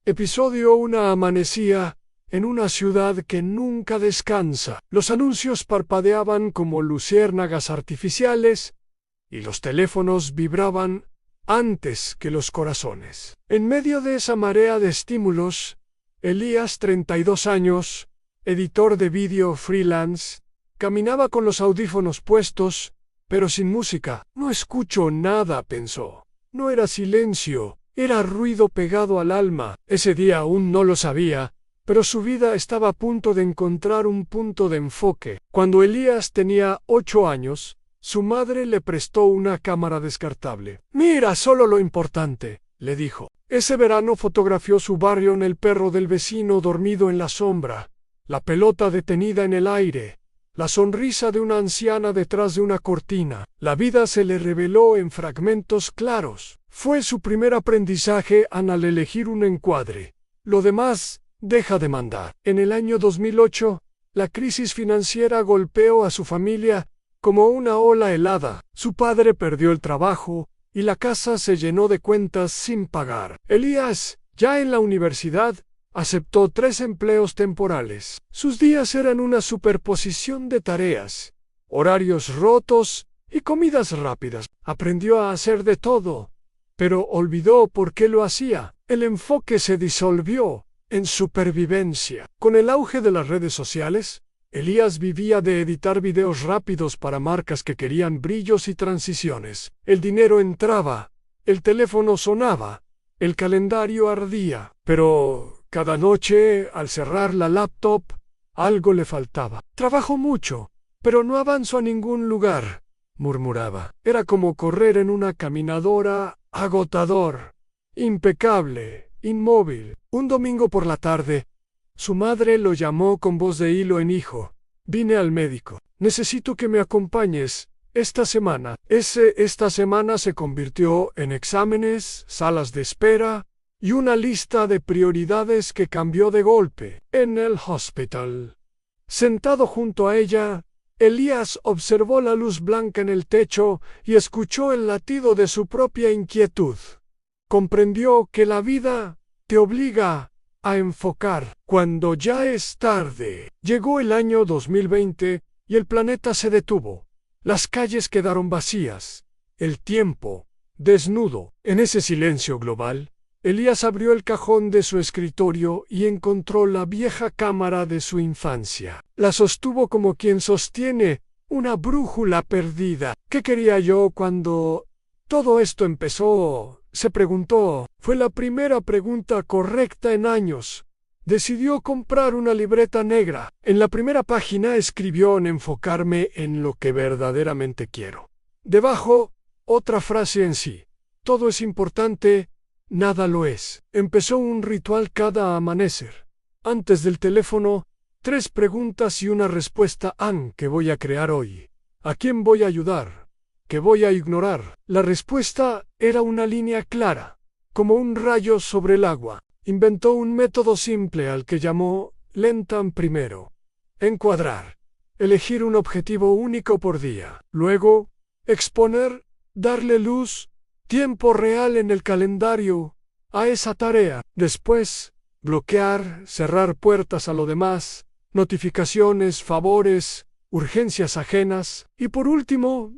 Episodio 1. Amanecía en una ciudad que nunca descansa. Los anuncios parpadeaban como luciérnagas artificiales y los teléfonos vibraban antes que los corazones. En medio de esa marea de estímulos, Elías, 32 años, editor de vídeo freelance, caminaba con los audífonos puestos, pero sin música. No escucho nada, pensó. No era silencio, era ruido pegado al alma. Ese día aún no lo sabía, pero su vida estaba a punto de encontrar un punto de enfoque. Cuando Elías tenía 8 años, su madre le prestó una cámara descartable. «Mira solo lo importante», le dijo. Ese verano fotografió su barrio en el perro del vecino dormido en la sombra, la pelota detenida en el aire, la sonrisa de una anciana detrás de una cortina. La vida se le reveló en fragmentos claros. Fue su primer aprendizaje al elegir un encuadre. Lo demás deja de mandar. En el año 2008, la crisis financiera golpeó a su familia como una ola helada. Su padre perdió el trabajo y la casa se llenó de cuentas sin pagar. Elías, ya en la universidad, aceptó 3 empleos temporales. Sus días eran una superposición de tareas, horarios rotos y comidas rápidas. Aprendió a hacer de todo, pero olvidó por qué lo hacía. El enfoque se disolvió en supervivencia. Con el auge de las redes sociales, Elías vivía de editar videos rápidos para marcas que querían brillos y transiciones. El dinero entraba, el teléfono sonaba, el calendario ardía, pero cada noche, al cerrar la laptop, algo le faltaba. «Trabajo mucho, pero no avanzo a ningún lugar», murmuraba. Era como correr en una caminadora, agotador, impecable, inmóvil. Un domingo por la tarde, su madre lo llamó con voz de hilo en hijo. «Vine al médico. Necesito que me acompañes esta semana». Esta semana se convirtió en exámenes, salas de espera y una lista de prioridades que cambió de golpe. En el hospital, sentado junto a ella, Elías observó la luz blanca en el techo y escuchó el latido de su propia inquietud. Comprendió que la vida te obliga a enfocar cuando ya es tarde. Llegó el año 2020 y el planeta se detuvo. Las calles quedaron vacías, el tiempo desnudo. En ese silencio global, Elías abrió el cajón de su escritorio y encontró la vieja cámara de su infancia. La sostuvo como quien sostiene una brújula perdida. «¿Qué quería yo cuando todo esto empezó?», se preguntó. Fue la primera pregunta correcta en años. Decidió comprar una libreta negra. En la primera página escribió en enfocarme en lo que verdaderamente quiero. Debajo, otra frase en sí: «Todo es importante, nada lo es». Empezó un ritual cada amanecer. Antes del teléfono, 3 preguntas y una respuesta. ¿Qué voy a crear hoy? ¿A quién voy a ayudar? ¿Qué voy a ignorar? La respuesta era una línea clara, como un rayo sobre el agua. Inventó un método simple al que llamó Lentan primero. Encuadrar. Elegir un objetivo único por día. Luego, exponer, darle luz, tiempo real en el calendario a esa tarea. Después, bloquear, cerrar puertas a lo demás, notificaciones, favores, urgencias ajenas. Y por último,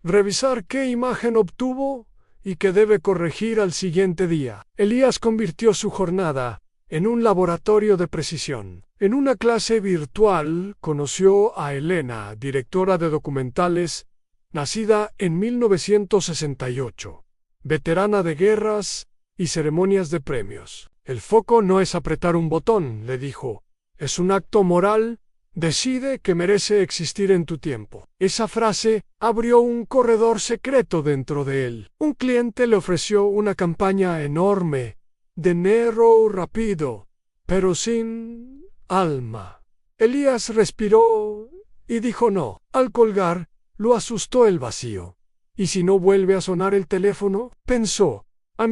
revisar qué imagen obtuvo y qué debe corregir al siguiente día. Elías convirtió su jornada en un laboratorio de precisión. En una clase virtual conoció a Elena, directora de documentales, nacida en 1968, veterana de guerras y ceremonias de premios. «El foco no es apretar un botón», le dijo. «Es un acto moral. Decide que merece existir en tu tiempo». Esa frase abrió un corredor secreto dentro de él. Un cliente le ofreció una campaña enorme, dinero rápido, pero sin alma. Elías respiró y dijo no. Al colgar, lo asustó el vacío. ¿Y si no vuelve a sonar el teléfono?, pensó.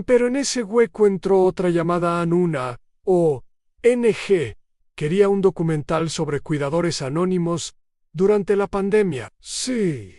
Pero en ese hueco entró otra llamada anónima, ONG. Quería un documental sobre cuidadores anónimos durante la pandemia. «Sí»,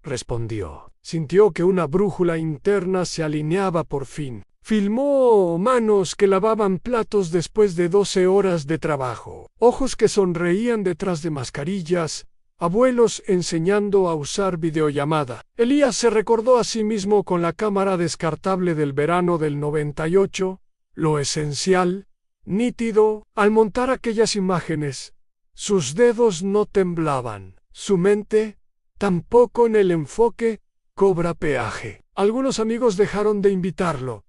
respondió. Sintió que una brújula interna se alineaba por fin. Filmó manos que lavaban platos después de 12 horas de trabajo, ojos que sonreían detrás de mascarillas, abuelos enseñando a usar videollamada. Elías se recordó a sí mismo con la cámara descartable del verano del 98, lo esencial, nítido. Al montar aquellas imágenes, sus dedos no temblaban, su mente, tampoco. En el enfoque, cobra peaje. Algunos amigos dejaron de invitarlo.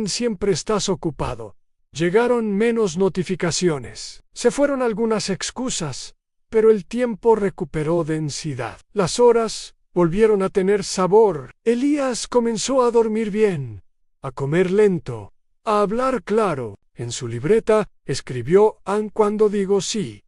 Siempre estás ocupado. Llegaron menos notificaciones. Se fueron algunas excusas, pero el tiempo recuperó densidad. Las horas volvieron a tener sabor. Elías comenzó a dormir bien, a comer lento, a hablar claro. En su libreta escribió: cuando digo sí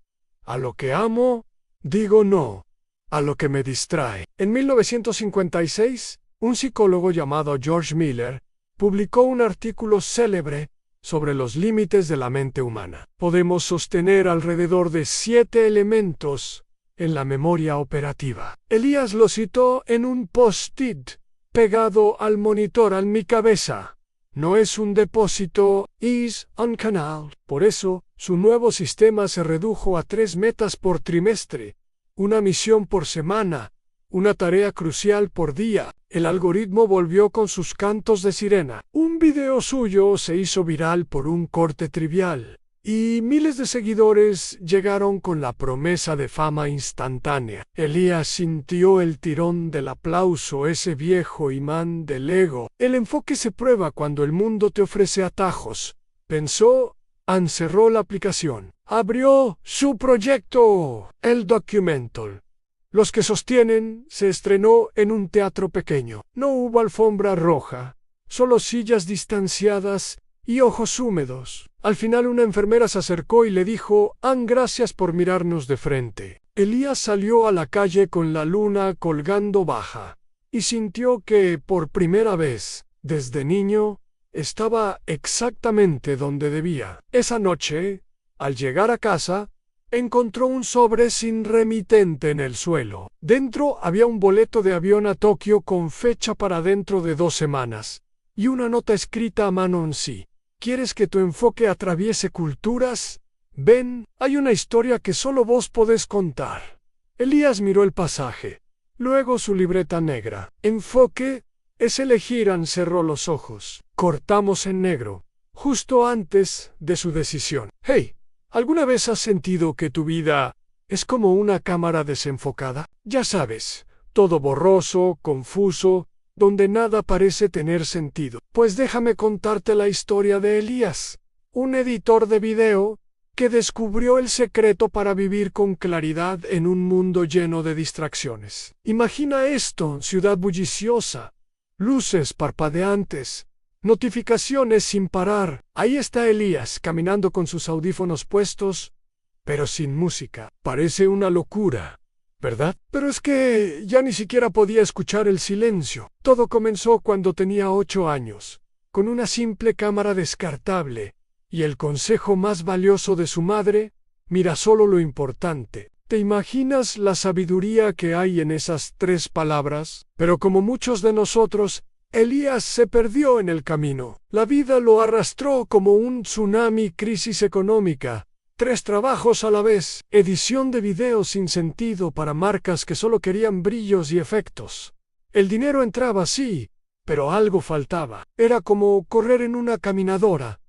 a lo que amo, digo no a lo que me distrae. En 1956, un psicólogo llamado George Miller publicó un artículo célebre sobre los límites de la mente humana. Podemos sostener alrededor de 7 elementos en la memoria operativa. Elías lo citó en un post-it pegado al monitor. En mi cabeza no es un depósito, es un canal. Por eso, su nuevo sistema se redujo a 3 metas por trimestre, una misión por semana, una tarea crucial por día. El algoritmo volvió con sus cantos de sirena. Un video suyo se hizo viral por un corte trivial, y miles de seguidores llegaron con la promesa de fama instantánea. Elías sintió el tirón del aplauso, ese viejo imán del ego. El enfoque se prueba cuando el mundo te ofrece atajos, pensó. Cerró la aplicación. Abrió su proyecto, el documental. Los que sostienen se estrenó en un teatro pequeño. No hubo alfombra roja, solo sillas distanciadas y ojos húmedos. Al final una enfermera se acercó y le dijo: gracias por mirarnos de frente. Elías salió a la calle con la luna colgando baja y sintió que, por primera vez desde niño, estaba exactamente donde debía. Esa noche, al llegar a casa, encontró un sobre sin remitente en el suelo. Dentro había un boleto de avión a Tokio con fecha para dentro de 2 semanas, y una nota escrita a mano en sí. ¿Quieres que tu enfoque atraviese culturas? Ven, hay una historia que solo vos podés contar. Elías miró el pasaje, luego su libreta negra. Enfoque es elegir. Cerró los ojos. Cortamos en negro, justo antes de su decisión. Hey, ¿alguna vez has sentido que tu vida es como una cámara desenfocada? Ya sabes, todo borroso, confuso, donde nada parece tener sentido. Pues déjame contarte la historia de Elías, un editor de video que descubrió el secreto para vivir con claridad en un mundo lleno de distracciones. Imagina esto: ciudad bulliciosa, luces parpadeantes, notificaciones sin parar. Ahí está Elías caminando con sus audífonos puestos, pero sin música. Parece una locura, ¿verdad? Pero es que ya ni siquiera podía escuchar el silencio. Todo comenzó cuando tenía 8 años, con una simple cámara descartable, y el consejo más valioso de su madre: mira solo lo importante. ¿Te imaginas la sabiduría que hay en esas 3 palabras? Pero como muchos de nosotros, Elías se perdió en el camino. La vida lo arrastró como un tsunami: crisis económica, 3 trabajos a la vez, edición de videos sin sentido para marcas que solo querían brillos y efectos. El dinero entraba, sí, pero algo faltaba. Era como correr en una caminadora,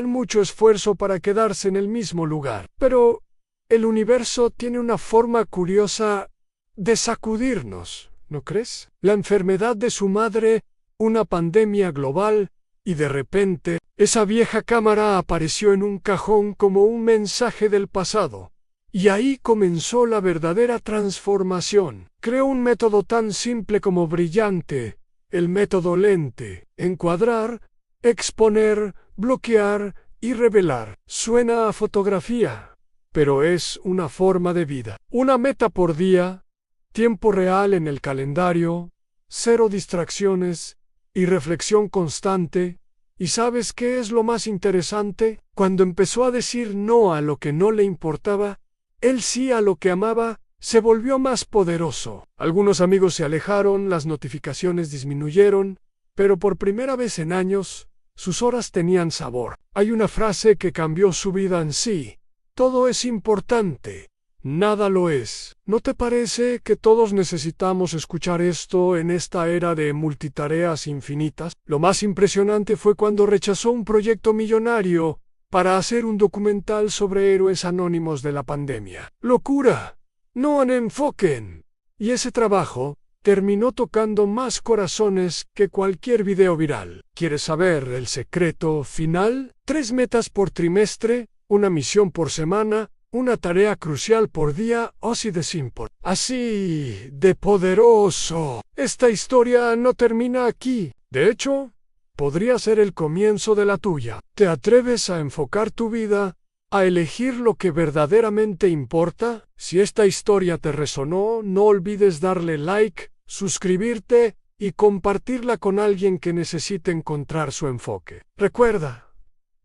mucho esfuerzo para quedarse en el mismo lugar. Pero el universo tiene una forma curiosa de sacudirnos, ¿no crees? La enfermedad de su madre, una pandemia global, y de repente, esa vieja cámara apareció en un cajón como un mensaje del pasado. Y ahí comenzó la verdadera transformación. Creó un método tan simple como brillante, el método lente: encuadrar, exponer, bloquear y revelar. Suena a fotografía, pero es una forma de vida. Una meta por día, tiempo real en el calendario, 0 distracciones y reflexión constante. ¿Y sabes qué es lo más interesante? Cuando empezó a decir no a lo que no le importaba, el sí a lo que amaba, se volvió más poderoso. Algunos amigos se alejaron, las notificaciones disminuyeron, pero por primera vez en años, Sus horas tenían sabor. Hay una frase que cambió su vida en sí. Todo es importante. Nada lo es. ¿No te parece que todos necesitamos escuchar esto en esta era de multitareas infinitas? Lo más impresionante fue cuando rechazó un proyecto millonario para hacer un documental sobre héroes anónimos de la pandemia. ¡Locura! No enfoquen. Y ese trabajo terminó tocando más corazones que cualquier video viral. ¿Quieres saber el secreto final? 3 metas por trimestre, una misión por semana, una tarea crucial por día, así de simple. Así de poderoso. Esta historia no termina aquí. De hecho, podría ser el comienzo de la tuya. ¿Te atreves a enfocar tu vida, a elegir lo que verdaderamente importa? Si esta historia te resonó, no olvides darle like, suscribirte y compartirla con alguien que necesite encontrar su enfoque. Recuerda,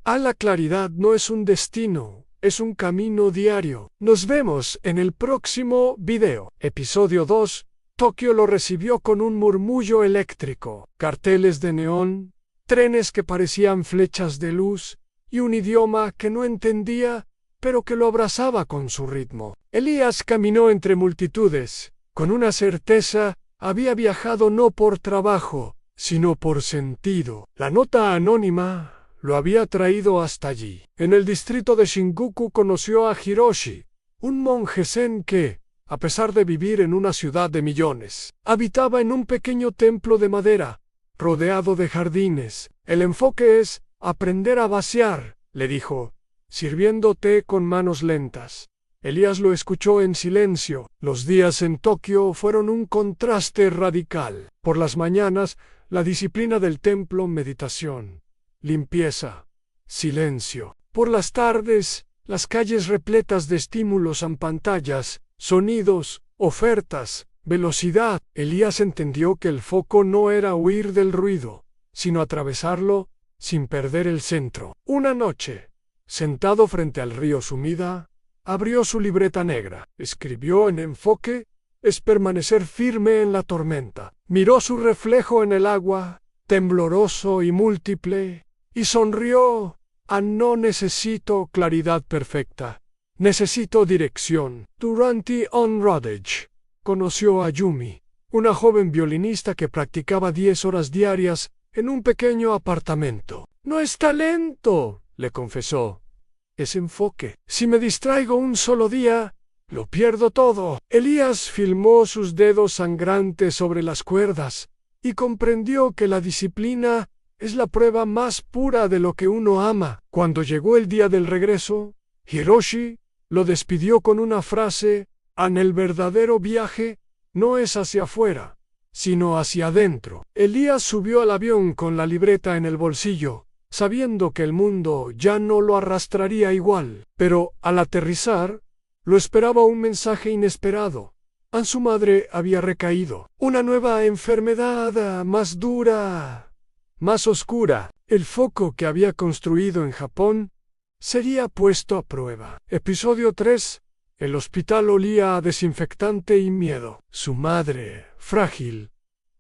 la claridad no es un destino, es un camino diario. Nos vemos en el próximo video. Episodio 2. Tokio lo recibió con un murmullo eléctrico, carteles de neón, trenes que parecían flechas de luz y un idioma que no entendía, pero que lo abrazaba con su ritmo. Elías caminó entre multitudes, con una certeza. Había viajado no por trabajo, sino por sentido. La nota anónima lo había traído hasta allí. En el distrito de Shinjuku conoció a Hiroshi, un monje zen que, a pesar de vivir en una ciudad de millones, habitaba en un pequeño templo de madera, rodeado de jardines. El enfoque es aprender a vaciar, le dijo, sirviendo té con manos lentas. Elías lo escuchó en silencio. Los días en Tokio fueron un contraste radical. Por las mañanas, la disciplina del templo, meditación, limpieza, silencio. Por las tardes, las calles repletas de estímulos en pantallas, sonidos, ofertas, velocidad. Elías entendió que el foco no era huir del ruido, sino atravesarlo sin perder el centro. Una noche, sentado frente al río Sumida, abrió su libreta negra. Escribió en enfoque, es permanecer firme en la tormenta. Miró su reflejo en el agua, tembloroso y múltiple, y sonrió. No necesito claridad perfecta. Necesito dirección. Durante un rodage, conoció a Yumi, una joven violinista que practicaba 10 horas diarias en un pequeño apartamento. No es talento, le confesó. Es enfoque. Si me distraigo un solo día, lo pierdo todo. Elías filmó sus dedos sangrantes sobre las cuerdas y comprendió que la disciplina es la prueba más pura de lo que uno ama. Cuando llegó el día del regreso, Hiroshi lo despidió con una frase: el verdadero viaje no es hacia afuera, sino hacia adentro. Elías subió al avión con la libreta en el bolsillo, sabiendo que el mundo ya no lo arrastraría igual. Pero, al aterrizar, lo esperaba un mensaje inesperado. Su madre había recaído. Una nueva enfermedad, más dura, más oscura. El foco que había construido en Japón sería puesto a prueba. Episodio 3. El hospital olía a desinfectante y miedo. Su madre, frágil,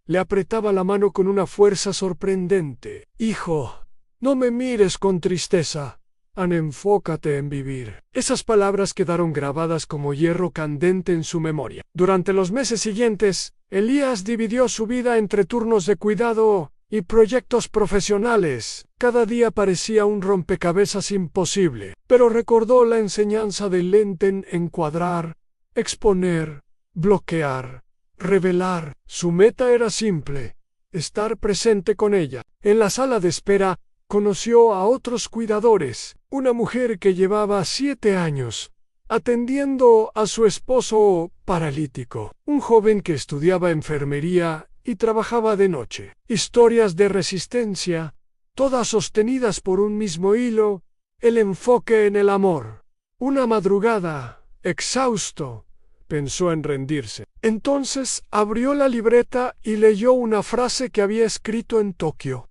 le apretaba la mano con una fuerza sorprendente. Hijo, no me mires con tristeza. Enfócate en vivir. Esas palabras quedaron grabadas como hierro candente en su memoria. Durante los meses siguientes, Elías dividió su vida entre turnos de cuidado y proyectos profesionales. Cada día parecía un rompecabezas imposible, pero recordó la enseñanza de Lenten: encuadrar, exponer, bloquear, revelar. Su meta era simple: estar presente con ella. En la sala de espera, conoció a otros cuidadores, una mujer que llevaba 7 años atendiendo a su esposo paralítico, un joven que estudiaba enfermería y trabajaba de noche. Historias de resistencia, todas sostenidas por un mismo hilo: el enfoque en el amor. Una madrugada, exhausto, pensó en rendirse. Entonces abrió la libreta y leyó una frase que había escrito en Tokio.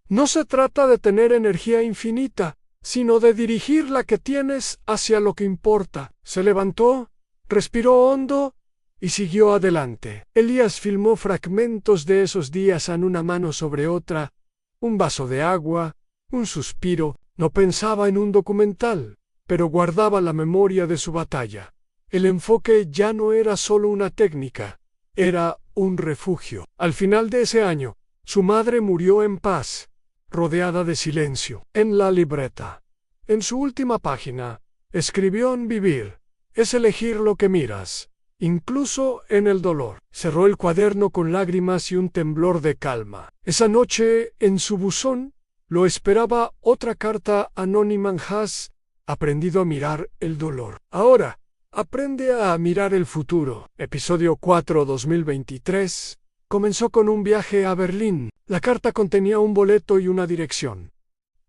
No se trata de tener energía infinita, sino de dirigir la que tienes hacia lo que importa. Se levantó, respiró hondo y siguió adelante. Elías filmó fragmentos de esos días en una mano sobre otra, un vaso de agua, Un suspiro. No pensaba en un documental, pero guardaba la memoria de su batalla. El enfoque ya no era solo una técnica, era un refugio. Al final de ese año, su madre murió en paz, rodeada de silencio. En la libreta, en su última página, escribió: en vivir es elegir lo que miras, incluso en el dolor. Cerró el cuaderno con lágrimas y un temblor de calma. Esa noche, en su buzón, lo esperaba otra carta anónima. Has aprendido a mirar el dolor. Ahora, aprende a mirar el futuro. Episodio 4, 2023. Comenzó con un viaje a Berlín. La carta contenía un boleto y una dirección.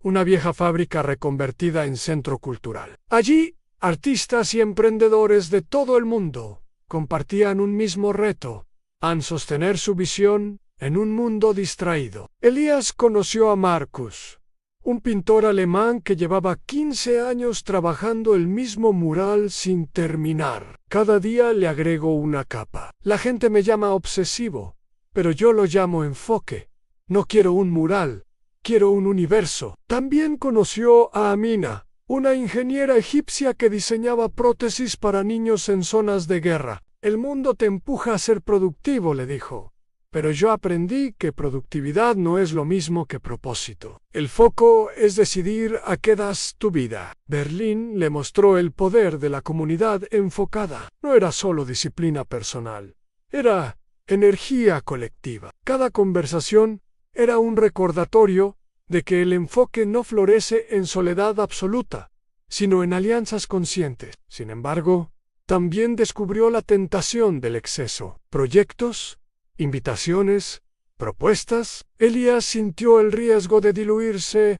Una vieja fábrica reconvertida en centro cultural. Allí, artistas y emprendedores de todo el mundo compartían un mismo reto: sostener su visión en un mundo distraído. Elías conoció a Marcus, un pintor alemán que llevaba 15 años trabajando el mismo mural sin terminar. Cada día le agrego una capa. La gente me llama obsesivo, pero yo lo llamo enfoque. No quiero un mural, quiero un universo. También conoció a Amina, una ingeniera egipcia que diseñaba prótesis para niños en zonas de guerra. El mundo te empuja a ser productivo, le dijo. Pero yo aprendí que productividad no es lo mismo que propósito. El foco es decidir a qué das tu vida. Berlín le mostró el poder de la comunidad enfocada. No era solo disciplina personal, era energía colectiva. Cada conversación era un recordatorio de que el enfoque no florece en soledad absoluta, sino en alianzas conscientes. Sin embargo, también descubrió la tentación del exceso. Proyectos, invitaciones, propuestas. Elías sintió el riesgo de diluirse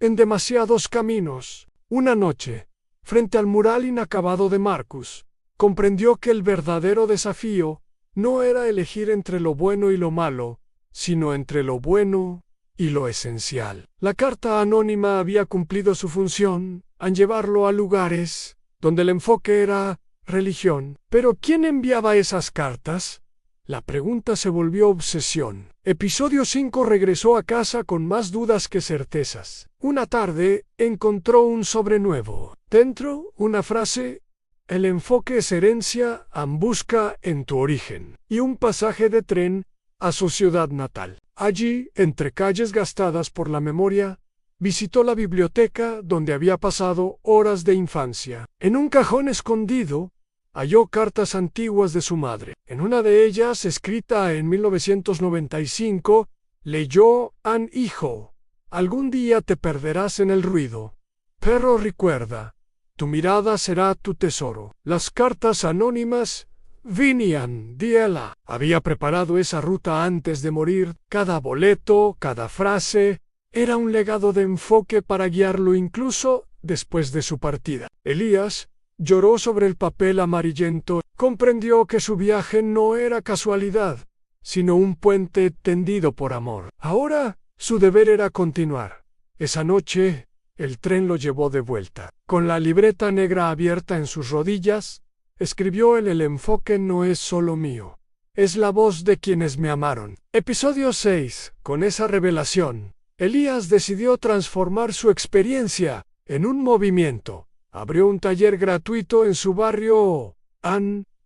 en demasiados caminos. Una noche, frente al mural inacabado de Marcus, comprendió que el verdadero desafío no era elegir entre lo bueno y lo malo, sino entre lo bueno y lo esencial. La carta anónima había cumplido su función al llevarlo a lugares donde el enfoque era religión. Pero ¿quién enviaba esas cartas? La pregunta se volvió obsesión. Episodio 5. Regresó a casa con más dudas que certezas. Una tarde, encontró un sobre nuevo. Dentro, una frase: el enfoque es herencia, busca en tu origen. Y un pasaje de tren a su ciudad natal. Allí, entre calles gastadas por la memoria, visitó la biblioteca donde había pasado horas de infancia. En un cajón escondido, halló cartas antiguas de su madre. En una de ellas, escrita en 1995, leyó: hijo, algún día te perderás en el ruido, pero recuerda, tu mirada será tu tesoro. Las cartas anónimas venían de ella. Había preparado esa ruta antes de morir. Cada boleto, cada frase, era un legado de enfoque para guiarlo incluso después de su partida. Elías lloró sobre el papel amarillento. Comprendió que su viaje no era casualidad, sino un puente tendido por amor. Ahora, su deber era continuar. Esa noche, el tren lo llevó de vuelta. Con la libreta negra abierta en sus rodillas, escribió: el enfoque no es solo mío, es la voz de quienes me amaron. Episodio 6. Con esa revelación, Elías decidió transformar su experiencia en un movimiento. Abrió un taller gratuito en su barrio.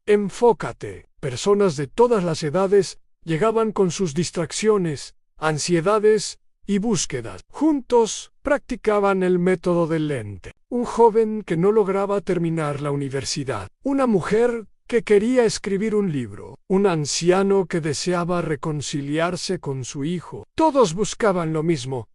Enfócate. Personas de todas las edades llegaban con sus distracciones, ansiedades y búsquedas. Juntos practicaban el método del lente. Un joven que no lograba terminar la universidad. Una mujer que quería escribir un libro. Un anciano que deseaba reconciliarse con su hijo. Todos buscaban lo mismo: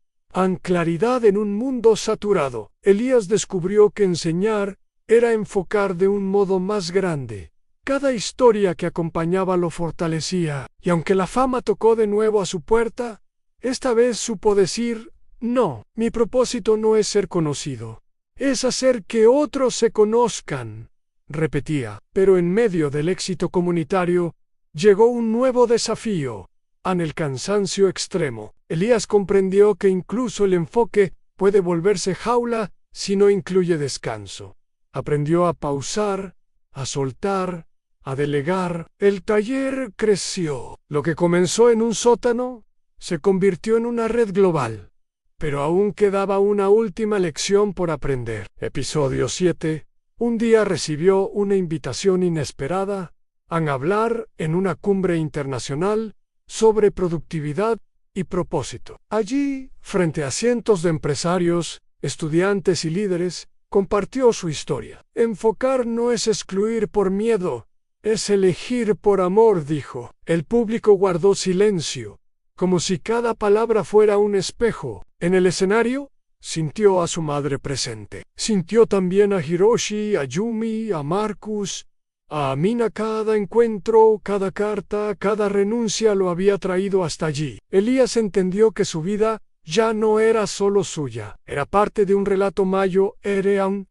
claridad en un mundo saturado. Elías descubrió que enseñar era enfocar de un modo más grande. Cada historia que acompañaba lo fortalecía. Y aunque la fama tocó de nuevo a su puerta, esta vez supo decir: no, mi propósito no es ser conocido, es hacer que otros se conozcan. Repetía. Pero en medio del éxito comunitario, llegó un nuevo desafío: el cansancio extremo. Elías comprendió que incluso el enfoque puede volverse jaula si no incluye descanso. Aprendió a pausar, a soltar, a delegar. El taller creció. Lo que comenzó en un sótano se convirtió en una red global. pero aún quedaba una última lección por aprender. Episodio 7. Un día recibió una invitación inesperada a hablar en una cumbre internacional sobre productividad y propósito. Allí, frente a cientos de empresarios, estudiantes y líderes, compartió su historia. Enfocar no es excluir por miedo, es elegir por amor, dijo. El público guardó silencio, como si cada palabra fuera un espejo. En el escenario, sintió a su madre presente. Sintió también a Hiroshi, a Yumi, a Marcus, a Amina. Cada encuentro, cada carta, cada renuncia lo había traído hasta allí. Elías entendió que su vida ya no era solo suya, era parte de un relato mayo Erean,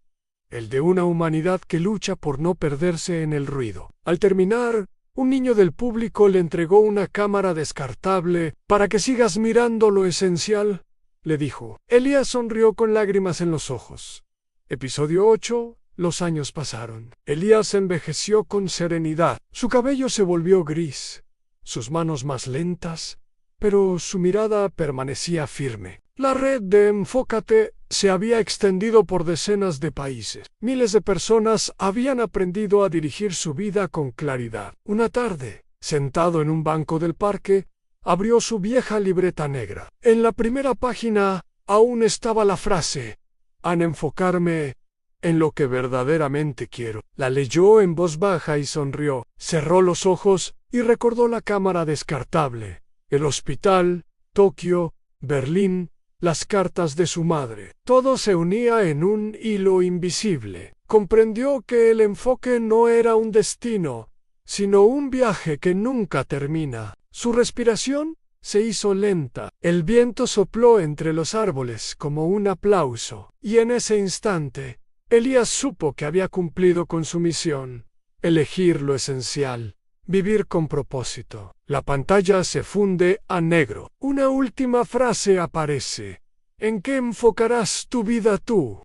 el de una humanidad que lucha por no perderse en el ruido. Al terminar, un niño del público le entregó una cámara descartable. «Para que sigas mirando lo esencial», le dijo. Elías sonrió con lágrimas en los ojos. Episodio 8. Los años pasaron. Elías envejeció con serenidad. Su cabello se volvió gris, sus manos más lentas, pero su mirada permanecía firme. La red de Enfócate se había extendido por decenas de países. Miles de personas habían aprendido a dirigir su vida con claridad. Una tarde, sentado en un banco del parque, abrió su vieja libreta negra. En la primera página aún estaba la frase: «An enfocarme en lo que verdaderamente quiero». La leyó en voz baja y sonrió. Cerró los ojos y recordó la cámara descartable, el hospital, Tokio, Berlín, las cartas de su madre. Todo se unía en un hilo invisible. Comprendió que el enfoque no era un destino, sino un viaje que nunca termina. Su respiración se hizo lenta. El viento sopló entre los árboles como un aplauso. Y en ese instante, Elías supo que había cumplido con su misión: elegir lo esencial, vivir con propósito. La pantalla se funde a negro. Una última frase aparece: «¿En qué enfocarás tu vida tú?».